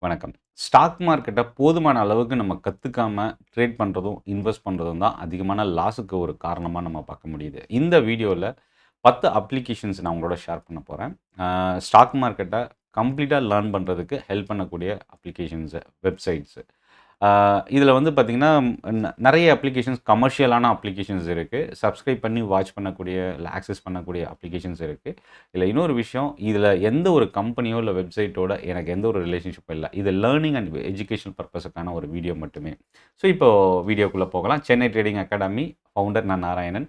வணக்கம். ஸ்டாக் மார்க்கெட்ட போதுமான அளவுக்கு நம்ம கத்துக்காம ட்ரேட் பண்றதும், இன்வெஸ்ட் பண்றதும் தான் அதிகமான லாஸுக்கு ஒரு காரணமா நம்ம பார்க்க முடியுது. இந்த வீடியோல 10 அப்ளிகேஷன்ஸ் நான் உங்களோட ஷேர் பண்ண போறேன். ஸ்டாக் மார்க்கெட்ட கம்ப்ளீட்டா லேர்ன் பண்றதுக்கு ஹெல்ப் பண்ணக்கூடிய அப்ளிகேஷன்ஸ், வெப்சைட்ஸ். இதில வந்து பார்த்தீங்கன்னா, நெறைய அப்ளிகேஷன்ஸ் கமர்ஷியலான அப்ளிகேஷன்ஸ் இருக்கு. சப்ஸ்கிரைப் பண்ணி வாட்ச் பண்ணக்கூடிய, இல்ல ஆக்சஸ் பண்ணக்கூடிய அப்ளிகேஷன்ஸ் இருக்கு. இதுல இன்னொரு விஷயம், இதில எந்த ஒரு கம்பெனியோ இல்ல வெப்சைட்டோட எனக்கு எந்த ஒரு ரிலேஷன்ஷிப்பும் இல்ல. இது லேர்னிங் அண்ட் எஜுகேஷனல் பர்ப்பஸுக்கான ஒரு வீடியோ மட்டுமே. ஸோ, இப்போ வீடியோக்குள்ள போகலாம். சென்னை ட்ரேடிங் அகாடமி ஃபவுண்டர் நான் நாராயணன்.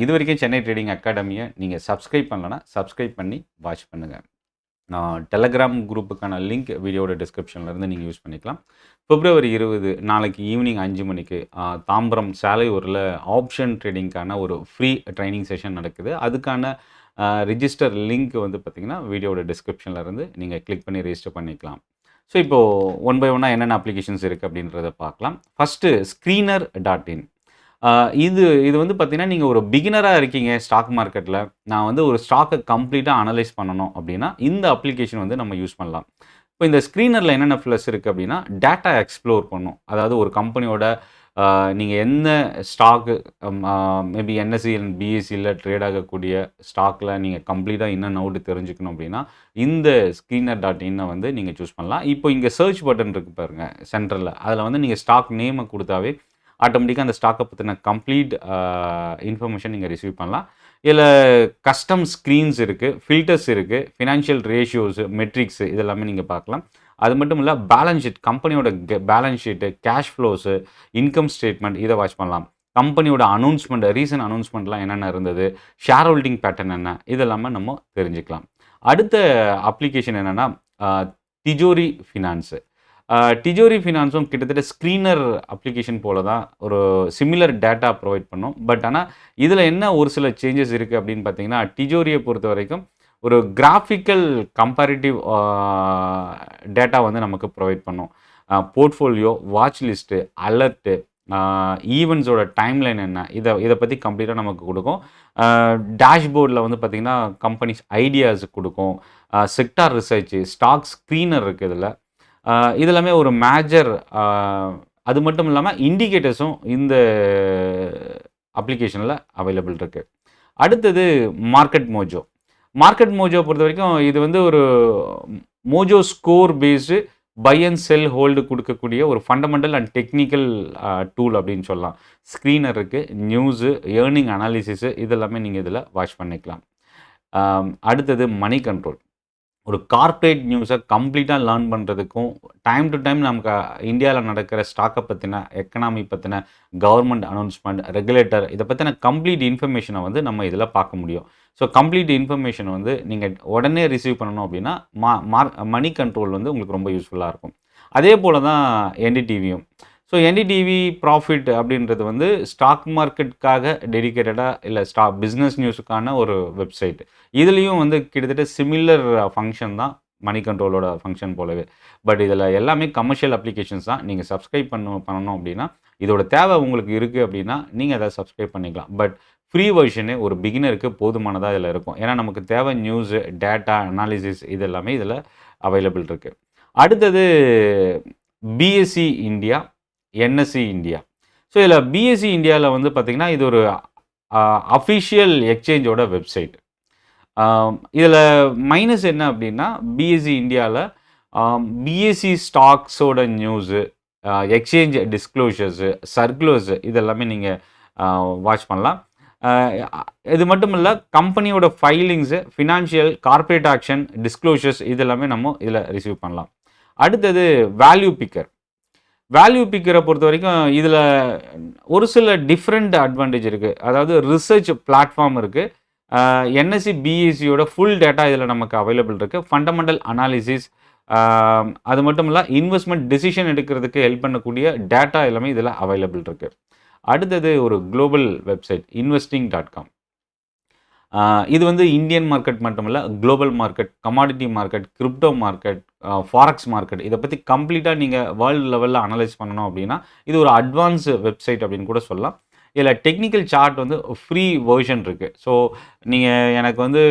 இதுவரைக்கும் சென்னை ட்ரேடிங் அகாடமிய நீங்க சப்ஸ்கிரைப் பண்ணலனா, சப்ஸ்கிரைப் பண்ணி வாட்ச் பண்ணுங்க. டெலகிராம் குரூப்புக்கான லிங்க் வீடியோட டிஸ்கிரிப்ஷன்ல இருந்து நீங்க யூஸ் பண்ணிக்கலாம். பிப்ரவரி 20 நாளைக்கு ஈவினிங் 5 மணிக்கு தாம்பரம் சாலையூர்ல ஆப்ஷன் ட்ரேடிங்க்கான ஒரு ஃப்ரீ ட்ரெய்னிங் செஷன் நடக்குது. அதுக்கான ரிஜிஸ்டர் லிங்க் வந்து பார்த்தீங்கன்னா, வீடியோட டிஸ்கிரிப்ஷன்ல இருந்து நீங்க கிளிக் பண்ணி ரெஜிஸ்டர் பண்ணிக்கலாம். ஸோ, இப்போ ஒன் பை ஒன்னா என்னென்ன அப்ளிகேஷன்ஸ் இருக்கு அப்படின்றத பார்க்கலாம். First screener.in. இது இது வந்து பார்த்தீங்கன்னா, நீங்க ஒரு பிகினரா இருக்கீங்க ஸ்டாக் மார்க்கெட்ல. நான் வந்து ஒரு ஸ்டாக்க கம்ப்ளீட்டா அனலைஸ் பண்ணணும் அப்படின்னா, இந்த அப்ளிகேஷன் வந்து நம்ம யூஸ் பண்ணலாம். இப்போ இந்த ஸ்க்ரீனர்ல என்னென்ன ப்ளஸ் இருக்கு அப்படின்னா, டேட்டா எக்ஸ்ப்ளோர் பண்ணும். அதாவது ஒரு கம்பெனியோட நீங்க என்ன ஸ்டாக்கு மேபி என்எஸ்சி அண்ட் பிஎஸ்சில ட்ரேட் ஆகக்கூடிய ஸ்டாக்ல நீங்க கம்ப்ளீட்டா இன் அண்ட் அவுட் தெரிஞ்சுக்கணும் அப்படின்னா, இந்த screener.in வந்து நீங்க சூஸ் பண்ணலாம். இப்போ இங்க சர்ச் பட்டன் இருக்கு பாருங்க சென்டர்ல. அதில வந்து நீங்க ஸ்டாக் நேம குடுத்தாவே ஆட்டோமேட்டிக்கா அந்த ஸ்டாக்க பத்தின கம்ப்ளீட் இன்ஃபர்மேஷன் நீங்க ரிசீவ் பண்ணலாம். இதில கஸ்டம் ஸ்க்ரீன்ஸ் இருக்கு, ஃபில்டர்ஸ் இருக்கு, ஃபினான்ஷியல் ரேஷியோஸ், மெட்ரிக்ஸ் இது எல்லாமே நீங்க பார்க்கலாம். அது மட்டும் இல்ல பேலன்ஸ் ஷீட், கம்பெனியோட balance sheet, cash flows, income statement இத வாட்ச் பண்ணலாம். கம்பெனியோட அனௌன்ஸ்மென்ட், ரீசன்ட் அனௌன்ஸ்மென்ட்லாம் என்னென்ன இருந்தது, ஷேர் ஹோல்டிங் பேட்டர்ன் என்ன, இதெல்லாமே நம்ம தெரிஞ்சுக்கலாம். அடுத்த அப்ளிகேஷன் என்னன்னா, திஜோரி ஃபினான்ஸ். டிஜோரி ஃபினான்ஸும் கிட்டத்தட்ட ஸ்க்ரீனர் அப்ளிகேஷன் போல தான் ஒரு சிமிலர் டேட்டா ப்ரொவைட் பண்ணும். பட் ஆனா, இதில என்ன ஒரு சில சேஞ்சஸ் இருக்கு அப்படின்னு பார்த்தீங்கன்னா, டிஜோரிய பொறுத்தவரைக்கும் ஒரு கிராஃபிக்கல் கம்பேரிட்டிவ் டேட்டா வந்து நமக்கு ப்ரொவைட் பண்ணும். போர்ட்ஃபோலியோ, வாட்ச் லிஸ்ட்டு, அலர்ட்டு, ஈவெண்ட்ஸோட டைம்லைன் என்ன, இத பத்தி கம்ப்ளீட்டா நமக்கு குடுக்கும். டேஷ்போர்ட்ல வந்து பார்த்தீங்கன்னா, கம்பெனிஸ் ஐடியாஸ் குடுக்கும். செக்டார் ரிசர்ச், ஸ்டாக் ஸ்க்ரீனர் இருக்கு இதில. இது எல்லாமே ஒரு மேஜர் அது மட்டும் இல்லாம இண்டிகேட்டர்ஸும் இந்த அப்ளிகேஷன்ல அவைலபிள் இருக்கு. அடுத்தது மார்க்கெட் மோஜோ. மார்க்கெட் மோஜோ பொறுத்தவரைக்கும் இது வந்து ஒரு mojo score based buy and sell hold குடுக்கக்கூடிய ஒரு ஃபண்டமெண்டல் அண்ட் டெக்னிக்கல் டூல் அப்படின்னு சொல்லலாம். ஸ்க்ரீனர் இருக்கு, நியூஸு, ஏர்னிங் அனாலிசிஸ் இது எல்லாமே நீங்க இதில வாட்ச் பண்ணிக்கலாம். அடுத்தது மனி கண்ட்ரோல். ஒரு கார்ப்பரேட் நியூஸ கம்ப்ளீட்டா லேர்ன் பண்றதுக்கும், டைம் டூ டைம் நமக்கு இந்தியால நடக்கிற ஸ்டாக்க பத்தின, எக்கனாமி பத்தின, கவர்ன்மென்ட் அனௌன்ஸ்மென்ட், ரெகுலேட்டர் இத பத்தின கம்ப்ளீட் இன்ஃபர்மேஷன வந்து நம்ம இதில பார்க்க முடியும். ஸோ, கம்ப்ளீட் இன்ஃபர்மேஷன் வந்து நீங்க உடனே ரிசீவ் பண்ணணும் அப்படின்னா, மனி கண்ட்ரோல் வந்து உங்களுக்கு ரொம்ப யூஸ்ஃபுல்லா இருக்கும். அதே போல தான் என்டிடிவியும். ஸோ, என்டிடிவி ப்ராஃபிட் அப்படின்றது வந்து ஸ்டாக் மார்க்கெட்டுக்காக டெடிகேட்டடா இல்ல பிசினஸ் நியூஸுக்கான ஒரு வெப்சைட். இதுலயும் வந்து கிட்டத்தட்ட சிமிலர் ஃபங்ஷன் தான் மனி கண்ட்ரோலோட ஃபங்ஷன் போலவே. பட் இதில எல்லாமே கமர்ஷியல் அப்ளிகேஷன்ஸ் தான். நீங்க சப்ஸ்கிரைப் பண்ணணும் அப்படின்னா, இதோட தேவை உங்களுக்கு இருக்கு அப்படின்னா, நீங்க அத சப்ஸ்கிரைப் பண்ணிக்கலாம். பட் ஃப்ரீ வெர்ஷனே ஒரு பிகினருக்கு போதுமானதா இதில இருக்கும். ஏன்னா நமக்கு தேவை நியூஸ், டேட்டா, அனாலிசிஸ் இது எல்லாமே இதில அவைலபிள் இருக்கு. அடுத்தது BSE India, NSE India. So, இதில பிஎஸ்சி இந்தியால வந்து பார்த்தீங்கன்னா, இது ஒரு அஃபிஷியல் எக்ஸ்சேஞ்சோட வெப்சைட். இதில மைனஸ் என்ன அப்படின்னா, பிஎஸ்சி இந்தியால பிஎஸ்சி ஸ்டாக்ஸோட நியூஸு, எக்ஸ்சேஞ்ச் டிஸ்க்ளோஷர்ஸ், சர்க்குலர்ஸ் இது எல்லாமே நீங்க வாட்ச் பண்ணலாம். அ இது மட்டும் இல்ல, கம்பெனியோட filings, financial, corporate action, disclosures இது எல்லாமே நம்ம இதில ரிசீவ் பண்ணலாம். அடுத்தது வேல்யூ பிக்கர். வேல்யூ பிக்கர பொறுத்தவரைக்கும் இதில ஒரு சில டிஃபரண்ட் அட்வான்டேஜ் இருக்கு. அதாவது ரிசர்ச் பிளாட்ஃபார்ம் இருக்கு. என்எஸ்சி, பிஎஸ்சியோட ஃபுல் டேட்டா இதில நமக்கு அவைலபிள் இருக்கு. ஃபண்டமெண்டல் அனாலிசிஸ், அது மட்டும் இல்ல இன்வெஸ்ட்மென்ட் டிசிஷன் எடுக்கிறதுக்கு ஹெல்ப் பண்ணக்கூடிய டேட்டா எல்லாமே இதில அவைலபிள் இருக்கு. அடுத்தது ஒரு குளோபல் வெப்சைட் investing.com. இது வந்து இந்தியன் மார்க்கெட் மட்டுமல்ல, global market, commodity market, crypto market, forex market இத பத்தி கம்ப்ளீட்டா நீங்க வேர்ல்ட் லெவல்ல அனலைஸ் பண்ணணும் அப்படின்னா, இது ஒரு அட்வான்ஸ் வெப்சைட் அப்படின்னு கூட சொல்லலாம். இதில் டெக்னிக்கல் சார்ட் வந்து ஃப்ரீ வெர்ஷன் இருக்குது. ஸோ நீங்கள் எனக்கு வந்து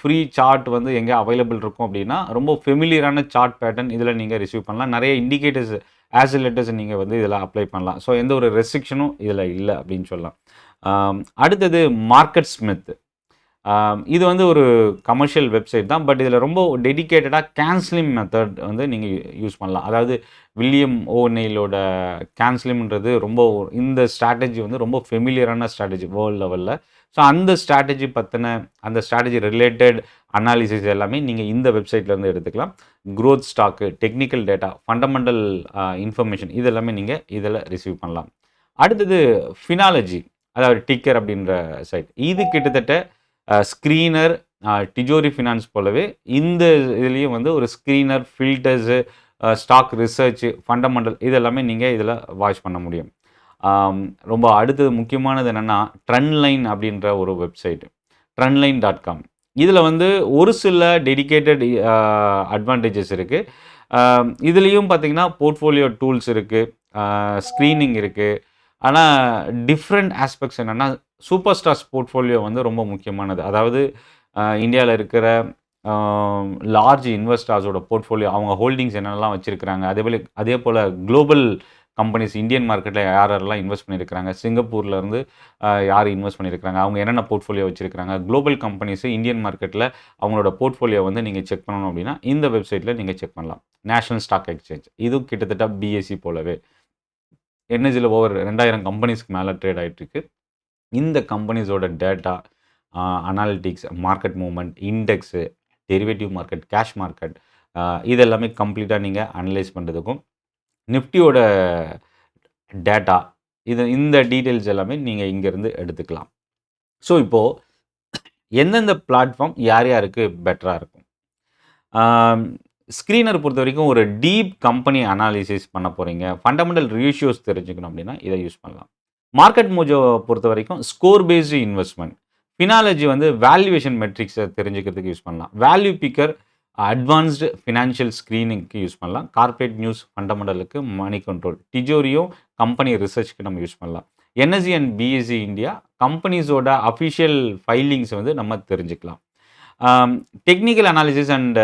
ஃப்ரீ சார்ட் வந்து எங்கே அவைலபிள் இருக்கும் அப்படின்னா, ரொம்ப ஃபெமிலியரான சார்ட் பேட்டர்ன் இதில் நீங்கள் ரிசீவ் பண்ணலாம். நிறைய இண்டிகேட்டர்ஸ் ஆசிலேட்டர்ஸ் நீங்கள் வந்து இதில் அப்ளை பண்ணலாம். ஸோ எந்த ஒரு ரெஸ்ட்ரிக்ஷனும் இதில் இல்லை அப்படின்னு சொல்லலாம். அடுத்தது மார்க்கெட் ஸ்மித். இது வந்து ஒரு கமர்ஷியல் வெப்சைட் தான். பட் இதில் ரொம்ப டெடிகேட்டடாக கேன்ஸ்லிம் மெத்தட் வந்து நீங்கள் யூஸ் பண்ணலாம். அதாவது வில்லியம் ஓநெயிலோட கேன்ஸ்லிம்ன்றது ரொம்ப இந்த ஸ்ட்ராட்டஜி வந்து ரொம்ப ஃபெமிலியரான ஸ்ட்ராட்டஜி வேர்ல்டு லெவலில். ஸோ அந்த ஸ்ட்ராட்டஜி பற்றின அந்த ஸ்ட்ராட்டஜி ரிலேட்டட் அனாலிசிஸ் எல்லாமே நீங்கள் இந்த வெப்சைட்லேருந்து எடுத்துக்கலாம். Growth stock, technical data, fundamental information இது எல்லாமே நீங்கள் இதில் ரிசீவ் பண்ணலாம். அடுத்தது ஃபினாலஜி, அதாவது டிக்கர் அப்படின்ற சைட். இது கிட்டத்தட்ட ஸ்க்ரீனர், டிஜோரி ஃபினான்ஸ் போலவே இந்த இதுலேயும் வந்து ஒரு screener, filters, stock research, fundamental இது எல்லாமே நீங்கள் இதில் வாட்ச் பண்ண முடியும். ரொம்ப அடுத்தது முக்கியமானது என்னென்னா ட்ரெண்ட்லைன் அப்படின்ற ஒரு வெப்சைட், trendline.com. இதில் வந்து ஒரு சில டெடிகேட்டட் அட்வான்டேஜஸ் இருக்குது. இதுலேயும் பார்த்தீங்கன்னா போர்ட்ஃபோலியோ டூல்ஸ் இருக்குது, ஸ்க்ரீனிங் இருக்குது. ஆனால் டிஃப்ரெண்ட் ஆஸ்பெக்ட்ஸ் என்னென்னா சூப்பர் ஸ்டார்ஸ் போர்ட்ஃபோலியோ வந்து ரொம்ப முக்கியமானது. அதாவது இந்தியாவில் இருக்கிற லார்ஜ் இன்வெஸ்டர்ஸோட போர்ட்ஃபோலியோ, அவங்க ஹோல்டிங்ஸ் என்னென்னலாம் வச்சுருக்கிறாங்க, அதே போல் குளோபல் கம்பெனிஸ் இந்தியன் மார்க்கெட்டில் யாரெல்லாம் இன்வெஸ்ட் பண்ணியிருக்கிறாங்க, சிங்கப்பூர்லேருந்து யார் இன்வெஸ்ட் பண்ணியிருக்கிறாங்க, அவங்க என்னென்ன போர்ட்ஃபோலியோ வச்சுருக்கிறாங்க, குளோபல் கம்பெனிஸு இந்தியன் மார்க்கெட்டில் அவங்களோட போர்ட்ஃபோலியோ வந்து நீங்கள் செக் பண்ணணும் அப்படின்னா இந்த வெப்சைட்டில் நீங்கள் செக் பண்ணலாம். நேஷனல் ஸ்டாக் எக்ஸ்சேஞ்ச் இதுவும் கிட்டத்தட்ட பிஎஸ்சி போலவே என்எஸ்சியில் ஓவர் 2000 கம்பெனிஸ்க்கு மேலே ட்ரேட் ஆகிட்டுருக்கு. இந்த கம்பெனிஸோட data, analytics, market movement, index, derivative market, cash market இது எல்லாமே கம்ப்ளீட்டாக நீங்கள் அனலைஸ் பண்ணுறதுக்கும், நிஃப்டியோட டேட்டா இந்த டீட்டெயில்ஸ் எல்லாமே நீங்கள் இங்கேருந்து எடுத்துக்கலாம். ஸோ இப்போது எந்தெந்த பிளாட்ஃபார்ம் யார் யாருக்கு பெட்டராக இருக்கும்? ஸ்க்ரீனர் பொறுத்த வரைக்கும் ஒரு டீப் கம்பெனி அனாலிசிஸ் பண்ண போகிறீங்க, ஃபண்டமெண்டல் ரேஷியோஸ் தெரிஞ்சுக்கணும் அப்படின்னா இதை யூஸ் பண்ணலாம். மார்க்கெட் மோஜோ பொறுத்த வரைக்கும் ஸ்கோர் பேஸ்டு இன்வெஸ்ட்மெண்ட். ஃபினாலஜி வந்து வேல்யூவேஷன் மெட்ரிக்ஸை தெரிஞ்சுக்கிறதுக்கு யூஸ் பண்ணலாம். வேல்யூ பிக்கர் அட்வான்ஸ்டு ஃபினான்ஷியல் ஸ்க்ரீனிங்க்கு யூஸ் பண்ணலாம். கார்ப்பரேட் நியூஸ் ஃபண்டமெண்டலுக்கு மணி கண்ட்ரோல். டிஜோரியோ கம்பெனி ரிசர்ச்க்கு நம்ம யூஸ் பண்ணலாம். என்எஸ்சி அண்ட் பிஎஸ்சி இந்தியா கம்பெனிஸோட அஃபிஷியல் ஃபைலிங்ஸ் வந்து நம்ம தெரிஞ்சுக்கலாம். டெக்னிக்கல் அனாலிசிஸ் அண்ட்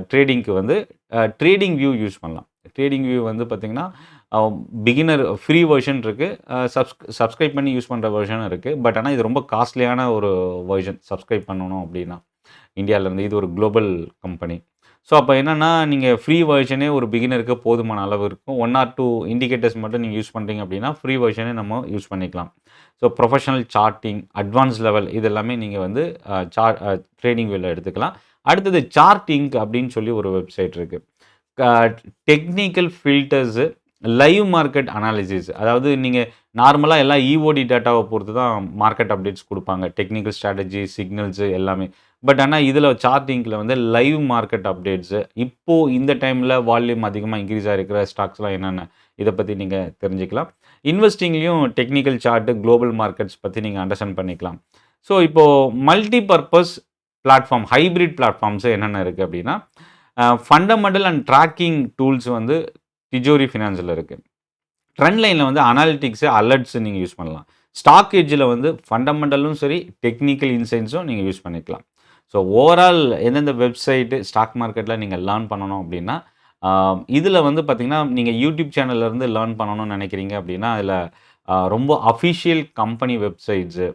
ட்ரேடிங்க்கு வந்து ட்ரேடிங் வியூ யூஸ் பண்ணலாம். ட்ரேடிங் வியூ வந்து பார்த்திங்கன்னா பிகினர் ஃப்ரீ வெர்ஷன் இருக்குது, சப்ஸ்கிரைப் பண்ணி யூஸ் பண்ணுற வெர்ஷனும் இருக்குது. பட் ஆனால் இது ரொம்ப காஸ்ட்லியான ஒரு வெர்ஷன் சப்ஸ்கிரைப் பண்ணணும் அப்படின்னா இந்தியாவிலேருந்து. இது ஒரு குளோபல் கம்பெனி. ஸோ அப்போ என்னென்னா நீங்கள் ஃப்ரீ வெர்ஷனே ஒரு பிகினருக்கு போதுமான அளவு இருக்கும். 1 or 2 இண்டிகேட்டர்ஸ் மட்டும் நீங்கள் யூஸ் பண்ணுறீங்க அப்படின்னா ஃப்ரீ வெர்ஷனே நம்ம யூஸ் பண்ணிக்கலாம். So professional charting, advance level இது எல்லாமே நீங்கள் வந்து ட்ரேடிங் வியூவில் எடுத்துக்கலாம். அடுத்தது சார்ட்டிங் அப்படின்னு சொல்லி ஒரு வெப்சைட் இருக்குது. Technical filters, live market analysis. அதாவது நீங்கள் நார்மலாக எல்லாம் இஓடி டேட்டாவை பொறுத்து தான் மார்க்கெட் அப்டேட்ஸ் கொடுப்பாங்க, டெக்னிக்கல் ஸ்ட்ராட்டஜி, சிக்னல்ஸு எல்லாமே. பட் ஆனால் இதில் சார்ட்டிங்கில் வந்து லைவ் மார்க்கெட் அப்டேட்ஸு, இப்போது இந்த டைமில் வால்யூம் அதிகமாக இன்க்ரீஸ் ஆகிருக்கிற ஸ்டாக்ஸ்லாம் என்னென்ன இதை பற்றி நீங்கள் தெரிஞ்சுக்கலாம். இன்வெஸ்டிங்லேயும் டெக்னிக்கல் சார்ட்டு, குளோபல் மார்க்கெட்ஸ் பற்றி நீங்கள் அண்டர்ஸ்டாண்ட் பண்ணிக்கலாம். ஸோ இப்போது multi purpose platform, hybrid platforms என்னென்ன இருக்குது அப்படின்னா ஃபண்டமெண்டல் அண்ட் ட்ராக்கிங் டூல்ஸ் வந்து டிஜோரி ஃபினான்ஸில் இருக்குது. ட்ரெண்ட்லைனில் வந்து அனாலிட்டிக்ஸு, அலர்ட்ஸு நீங்கள் யூஸ் பண்ணலாம். ஸ்டாக் எட்ஜில் வந்து ஃபண்டமெண்டலும் சரி, டெக்னிக்கல் இன்சைட்ஸும் நீங்கள் யூஸ் பண்ணிக்கலாம். ஸோ ஓவரால் எந்தெந்த வெப்சைட்டு ஸ்டாக் மார்க்கெட்டில் நீங்கள் லேர்ன் பண்ணணும் அப்படின்னா இதில் வந்து பார்த்திங்கன்னா நீங்கள் யூடியூப் சேனல்லேருந்து லேர்ன் பண்ணணும்னு நினைக்கிறீங்க அப்படின்னா அதில் ரொம்ப official company websites,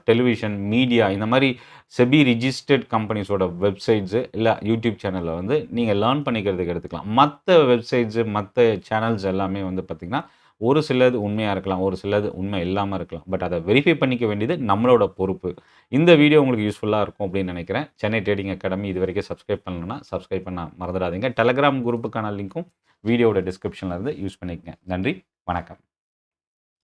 television, media இந்த மாதிரி செபி ரிஜிஸ்டர்ட் கம்பெனிஸோட வெப்சைட்ஸு இல்லை யூடியூப் சேனலில் வந்து நீங்கள் லேர்ன் பண்ணிக்கிறதுக்கு எடுத்துக்கலாம். மற்ற வெப்சைட்ஸு, மற்ற சேனல்ஸ் எல்லாமே வந்து பார்த்திங்கன்னா ஒரு சிலது உண்மையாக இருக்கலாம், ஒரு சிலது உண்மை இல்லாமல் இருக்கலாம். பட் அதை வெரிஃபை பண்ணிக்க வேண்டியது நம்மளோட பொறுப்பு. இந்த வீடியோ உங்களுக்கு யூஸ்ஃபுல்லாக இருக்கும் அப்படின்னு நினைக்கிறேன். சென்னை ட்ரேடிங் அகாடமி இது வரைக்கும் சப்ஸ்கிரைப் பண்ணணும்னா சப்ஸ்கிரைப் பண்ண மறந்துடாதீங்க. டெலகிராம் குரூப்புக்கான லிங்க்கும் வீடியோட டிஸ்கிரிப்ஷனில் இருந்து யூஸ் பண்ணிக்கங்க. நன்றி, வணக்கம்.